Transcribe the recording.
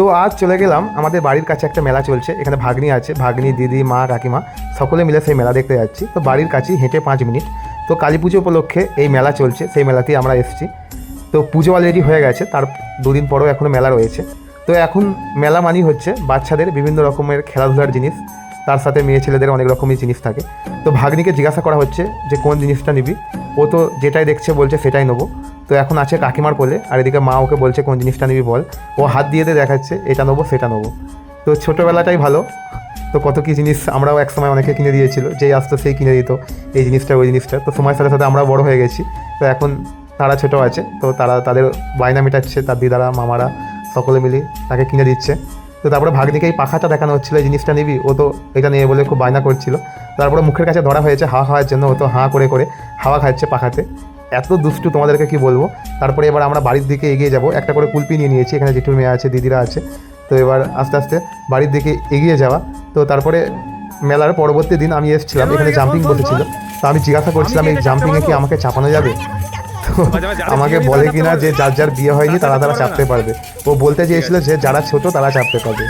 তো আজ চলে গেলাম আমাদের বাড়ির কাছে একটা মেলা চলছে, এখানে ভাগ্নি আছে, ভাগ্নি, দিদি, মা, কাকিমা সকলে মিলে সেই মেলা দেখতে যাচ্ছি। তো বাড়ির কাছেই হেঁটে 5 মিনিট। তো কালী পুজো উপলক্ষে এই মেলা চলছে, সেই মেলাতেই আমরা এসেছি। তো পুজো অলরেডি হয়ে গেছে, তার 2 দিন পরেও এখনও মেলা রয়েছে। তো এখন মেলা মানেই হচ্ছে বাচ্চাদের বিভিন্ন রকমের খেলাধুলার জিনিস, তার সাথে মেয়ে ছেলেদের অনেক রকমের জিনিস থাকে। তো ভাগ্নিকে জিজ্ঞাসা করা হচ্ছে যে কোন জিনিসটা নিবি, ও তো যেটাই দেখছে বলছে সেটাই নেবো। তো এখন আছে কাকিমার কোলে, আর এদিকে মা ওকে বলছে কোন জিনিসটা নিবি বল, ও হাত দিয়ে দেখাচ্ছে এটা নেবো সেটা নেবো। তো ছোটোবেলাটাই ভালো। তো কত কী জিনিস আমরাও একসময় অনেকে কিনে দিয়েছিল, যেই আসতো সেই কিনে দিত এই জিনিসটা ওই জিনিসটা। তো সময়ের সাথে সাথে আমরাও বড় হয়ে গেছি। তো এখন তারা ছোটো আছে, তো তারা তাদের বায়না মেটাচ্ছে, তার দিদারা মামারা সকলে মিলে তাকে কিনে দিচ্ছে। তো তারপরে ভাগ্নিকে এই পাখাটা দেখানো হচ্ছিলো, এই জিনিসটা নিবি, ও তো এটা নিয়ে বলে খুব বায়না করছিল। তারপরে মুখের কাছে ধরা হয়েছে হাওয়া খাওয়ার জন্য, ও তো হাঁ করে করে হাওয়া খাচ্ছে পাখাতে। এত দুষ্টু তোমাদেরকে কি বলবো। তারপরে এবার আমরা বাড়ির দিকে এগিয়ে যাব, একটা করে কুলপি নিয়ে নিয়েছি, এখানে জেঠুর মেয়ে আছে, দিদিরা আছে। তো এবার আস্তে আস্তে বাড়ির দিকে এগিয়ে যাওয়া। তো তারপরে মেলার পরবর্তী দিন আমি এসেছিলাম, এখানে জাম্পিং বসেছিল। তো আমি জিজ্ঞাসা করছিলাম এই জাম্পিংয়ে কি আমাকে চাপানো যাবে। তো আমাকে বলে কিনা যে যার যার বিয়ে হয়নি তারা চাপতে পারবে। ও বলতে চেয়েছিল যে যারা ছোট তারা চাপতে পারবে।